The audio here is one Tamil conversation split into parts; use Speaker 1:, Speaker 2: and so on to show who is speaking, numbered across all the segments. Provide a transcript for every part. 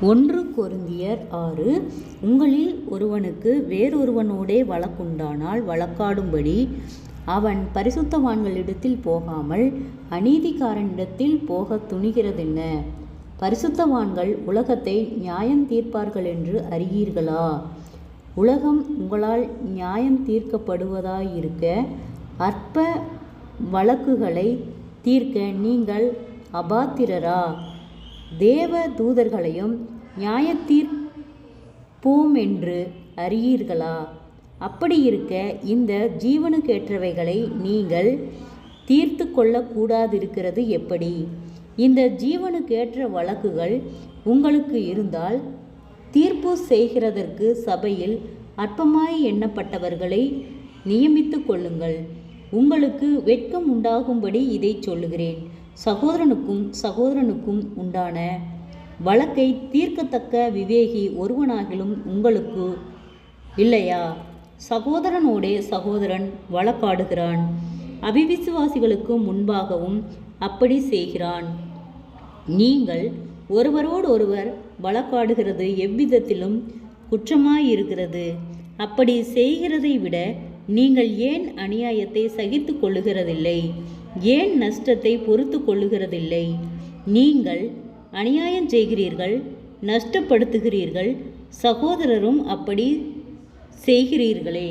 Speaker 1: 1 கொரிந்தியர் 6. உங்களில் ஒருவனுக்கு வேறொருவனோடே வழக்குண்டானால் வழக்காடும்படி அவன் பரிசுத்தவான்களிடத்தில் போகாமல் அநீதிக்காரனிடத்தில் போகத் துணிகிறதென்ன? பரிசுத்தவான்கள் உலகத்தை நியாயம் தீர்ப்பார்கள் என்று அறியீர்களா? உலகம் உங்களால் நியாயம் தீர்க்கப்படுவதாயிருக்க அற்ப வழக்குகளை தீர்க்க நீங்கள் அபாத்திரரா? தேவ தூதர்களையும் நியாயத்தீர்ப்போமென்று அறியீர்களா? அப்படியிருக்க இந்த ஜீவனுக்கேற்றவைகளை நீங்கள் தீர்த்து கொள்ளக்கூடாதிருக்கிறது எப்படி? இந்த ஜீவனுக்கேற்ற வழக்குகள் உங்களுக்கு இருந்தால் தீர்ப்பு செய்கிறதற்கு சபையில் அற்பமாய் எண்ணப்பட்டவர்களை நியமித்து கொள்ளுங்கள். உங்களுக்கு வெட்கம் உண்டாகும்படி இதை சொல்லுகிறேன். சகோதரனுக்கும் உண்டான வழக்கை தீர்க்கத்தக்க விவேகி ஒருவனாகிலும் உங்களுக்கு இல்லையா? சகோதரனோடே சகோதரன் வழக்காடுகிறான். அவிவிசுவாசிகளுக்கு முன்பாகவும் அப்படி செய்கிறான். நீங்கள் ஒருவரோடொருவர் வழக்காடுகிறது எவ்விதத்திலும் குற்றமாயிருக்கிறது. அப்படி செய்கிறதை விட நீங்கள் ஏன் அநியாயத்தை சகித்து கொள்ளுகிறதில்லை? ஏன் நஷ்டத்தை பொறுத்து கொள்ளுகிறதில்லை? நீங்கள் அநியாயம் செய்கிறீர்கள், நஷ்டப்படுத்துகிறீர்கள், சகோதரரும் அப்படி செய்கிறீர்களே.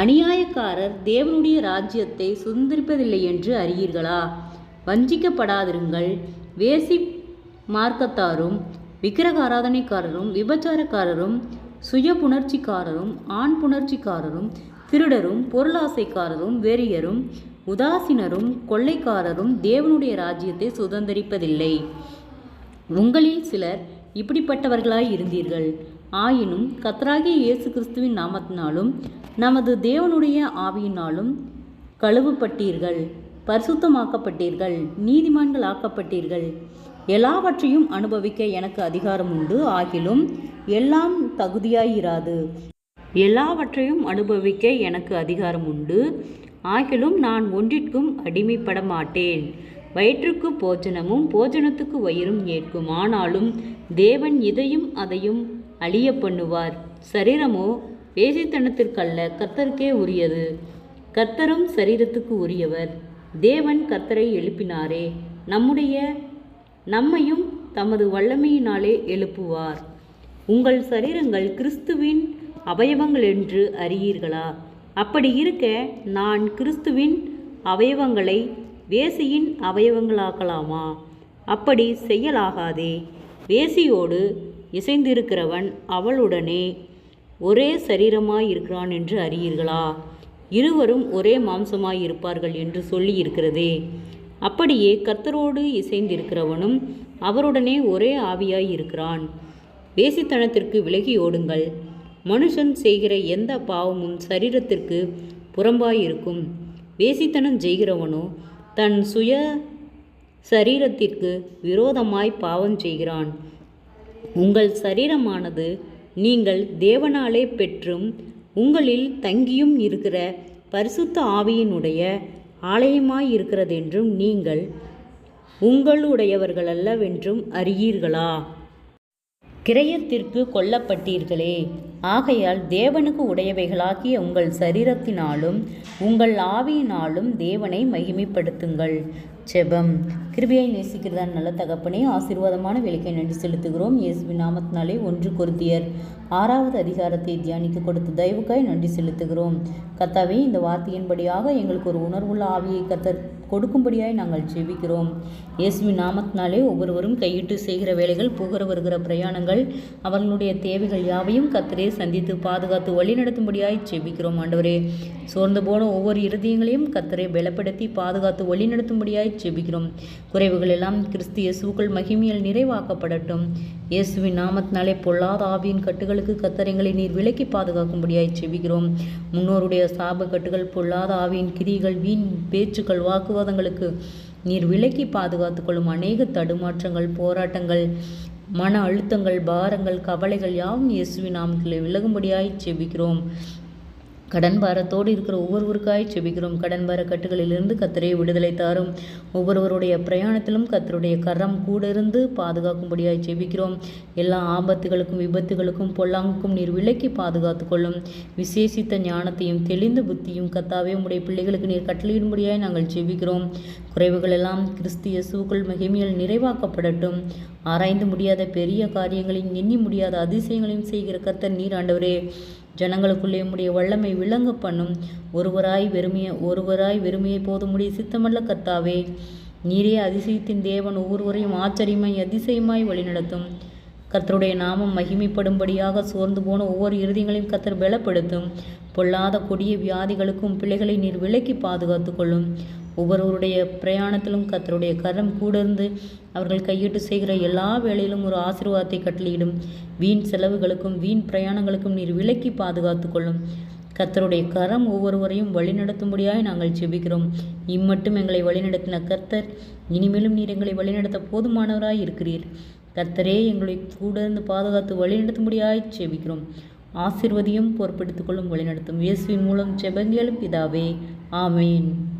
Speaker 1: அநியாயக்காரர் தேவனுடைய ராஜ்யத்தை சுதந்திரிப்பதில்லை என்று அறியீர்களா? வஞ்சிக்கப்படாதிருங்கள். வேசி மார்க்கத்தாரும் விக்கிரக ஆராதனைக்காரரும் விபச்சாரக்காரரும் சுய புணர்ச்சிக்காரரும் ஆண் புணர்ச்சிக்காரரும் திருடரும் பொருளாசைக்காரரும் வெறியரும் உதாசீனரும் கொள்ளைக்காரரும் தேவனுடைய ராஜ்யத்தை சுதந்திரிப்பதில்லை. உங்களில் சிலர் இப்படிப்பட்டவர்களாய் இருந்தீர்கள். ஆயினும் கர்த்தராகிய இயேசு கிறிஸ்துவின் நாமத்தினாலும் நமது தேவனுடைய ஆவியினாலும் கழுவப்பட்டீர்கள், பரிசுத்தமாக்கப்பட்டீர்கள், நீதிமான்கள் ஆக்கப்பட்டீர்கள். எல்லாவற்றையும் அனுபவிக்க எனக்கு அதிகாரம் உண்டு. ஆகிலும் எல்லாம் தகுதியாயிராது. எல்லாவற்றையும் அனுபவிக்க எனக்கு அதிகாரம் உண்டு. ஆகிலும் நான் ஒன்றிற்கும் அடிமைப்பட மாட்டேன். வயிற்றுக்கு போஜனமும் போஜனத்துக்கு வயிறும் ஏற்கும். ஆனாலும் தேவன் இதையும் அதையும் அழிய பண்ணுவார். சரீரமோ வேசித்தனத்திற்கல்ல, கர்த்தருக்கே உரியது. கர்த்தரும் சரீரத்துக்கு உரியவர். தேவன் கர்த்தரை எழுப்பினாரே, நம்மையும் தமது வல்லமையினாலே எழுப்புவார். உங்கள் சரீரங்கள் கிறிஸ்துவின் அவயவங்கள் என்று அறியீர்களா? அப்படி இருக்க நான் கிறிஸ்துவின் அவயவங்களை வேசியின் அவயவங்களாக்கலாமா? அப்படி செய்யலாகாதே. வேசியோடு இசைந்திருக்கிறவன் அவளுடனே ஒரே சரீரமாயிருக்கிறான் என்று அறியீர்களா? இருவரும் ஒரே மாம்சமாயிருப்பார்கள் என்று சொல்லி இருக்கிறதே. அப்படியே கர்த்தரோடு இசைந்திருக்கிறவனும் அவருடனே ஒரே ஆவியாய் இருக்கிறான். வேசித்தனத்திற்கு விலகி ஓடுங்கள். மனுஷன் செய்கிற எந்த பாவமும் சரீரத்திற்கு புறம்பாயிருக்கும். வேசித்தனம் செய்கிறவனோ தன் சுய சரீரத்திற்கு விரோதமாய் பாவம் செய்கிறான். உங்கள் சரீரமானது நீங்கள் தேவனாலே பெற்றும் உங்களில் தங்கியும் இருக்கிற பரிசுத்த ஆவியினுடைய ஆலயமாயிருக்கிறதென்றும் நீங்கள் உங்களுடையவர்களல்லவென்றும் அறியீர்களா? கிரயத்திற்கு கொல்லப்பட்டீர்களே. ஆகையால் தேவனுக்கு உடையவைகளாகிய உங்கள் சரீரத்தினாலும் உங்கள் ஆவியினாலும் தேவனை மகிமைப்படுத்துங்கள். ஜெபம். கிருபையை நேசிக்கிறதான் நல்ல தகப்பனே, ஆசீர்வாதமான வேலைக்கை நன்றி செலுத்துகிறோம். இயேசுவின் நாமத்தினாலே 1 கொரிந்தியர் 6வது அதிகாரத்தை தியானிக்க கொடுத்த தயவுக்காய் நன்றி செலுத்துகிறோம். கர்த்தாவே, இந்த வார்த்தையின்படியாக எங்களுக்கு ஒரு உணர்வுள்ள ஆவியை கர்த்தர் கொடுக்கும்படியாய் நாங்கள் ஜெபிக்கிறோம். இயேசுவின் நாமத்தினாலே ஒவ்வொருவரும் கையிட்டு செய்கிற வேலைகள், போகிற வருகிற பிரயாணங்கள், அவர்களுடைய தேவைகள் யாவையும் கர்த்தரே சந்தித்து பாதுகாத்து வழி நடத்தும்படியாய் ஜெபிக்கிறோம். ஆண்டவரே, சோர்ந்து போன ஒவ்வொரு இருதயங்களையும் கர்த்தரை பலப்படுத்தி பாதுகாத்து வழி நடத்தும்படியாய் ஜெபிக்கிறோம். குறைவுகள் எல்லாம் கிறிஸ்து இயேசுவுக்குள் மகிமையில் நிறைவாக்கப்படட்டும். இயேசுவின் நாமத்தினாலே பொல்லாத ஆவியின் கட்டுகளுக்கு கர்த்தர் எங்களை நீர் விலக்கி பாதுகாக்கும்படியாய் ஜெபிக்கிறோம். முன்னோருடைய சாப கட்டுகள், பொல்லாத ஆவியின் கிரிகள், வீண் பேச்சுக்கள், வாக்குவாதங்களுக்கு நீர் விலக்கி பாதுகாத்துக்கொள்ளும். அநேக தடுமாற்றங்கள், போராட்டங்கள், மன அழுத்தங்கள், பாரங்கள், கவலைகள் யாவும் இயேசுவின் நாமத்தில் விலகும்படியாய் ஜெபிக்கிறோம். கடன் பாரத்தோடு இருக்கிற ஒவ்வொருவருக்காய் செபிக்கிறோம். கடன் பார கட்டுகளிலிருந்து கர்த்தரே விடுதலை தாரும். ஒவ்வொருவருடைய பிரயாணத்திலும் கர்த்தருடைய கரம் கூட இருந்து பாதுகாக்கும்படியாய் செபிக்கிறோம். எல்லா ஆபத்துகளுக்கும் விபத்துகளுக்கும் பொல்லாங்குக்கும் நீர் விலக்கி பாதுகாத்து கொள்ளும். விசேஷித்த ஞானத்தையும் தெளிந்த புத்தியும் கர்த்தாவே உம்முடைய பிள்ளைகளுக்கு நீர் கட்டளையிடும்படியாய் நாங்கள் செபிக்கிறோம். குறைவுகள் எல்லாம் கிறிஸ்து இயேசுவுக்குள் மகிமையில் நிறைவாக்கப்படட்டும். ஆராய்ந்து முடியாத பெரிய காரியங்களையும் எண்ணி முடியாத அதிசயங்களையும் செய்கிற கர்த்தர் நீர் ஆண்டவரே. ஜனங்களுக்குள்ளே உம்முடைய வல்லமை விளங்க பண்ணும். ஒருவராய் வெறுமையை போதுமுடைய சித்தமல்ல கர்த்தாவே. நீரே அதிசயத்தின் தேவன். ஒவ்வொருவரையும் ஆச்சரியமாய் அதிசயமாய் வழிநடத்தும். கர்த்தருடைய நாமம் மகிமைப்படும்படியாக சோர்ந்து போன ஒவ்வொரு இருதயங்களையும் கர்த்தர் பலப்படுத்தும். பொல்லாத கொடிய வியாதிகளுக்கும் பிள்ளைகளை நீர் விலக்கி பாதுகாத்து கொள்ளும். ஒவ்வொருவருடைய பிரயாணத்திலும் கர்த்தருடைய கரம் கூட இருந்து அவர்கள் கையிட்டு செய்கிற எல்லா வேளையிலும் ஒரு ஆசீர்வாதத்தை கட்டளையிடும். வீண் செலவுகளுக்கும் வீண் பிரயாணங்களுக்கும் நீர் விலக்கி பாதுகாத்து கொள்ளும். கர்த்தருடைய கரம் ஒவ்வொருவரையும் வழிநடத்தும்படியாய் நாங்கள் செபிக்கிறோம். இம்மட்டும் எங்களை வழிநடத்தின கர்த்தர் இனிமேலும் நீர் எங்களை வழிநடத்த போதுமானவராய் இருக்கிறீர். கர்த்தரே எங்களை கூட இருந்து பாதுகாத்து வழிநடத்தும்படியாய் செபிக்கிறோம். ஆசீர்வதியும் பொறுப்பெடுத்துக் கொள்ளும் வழிநடத்தும். இயேசுவின் மூலம் ஜெபங்களும் பிதாவே, ஆமேன்.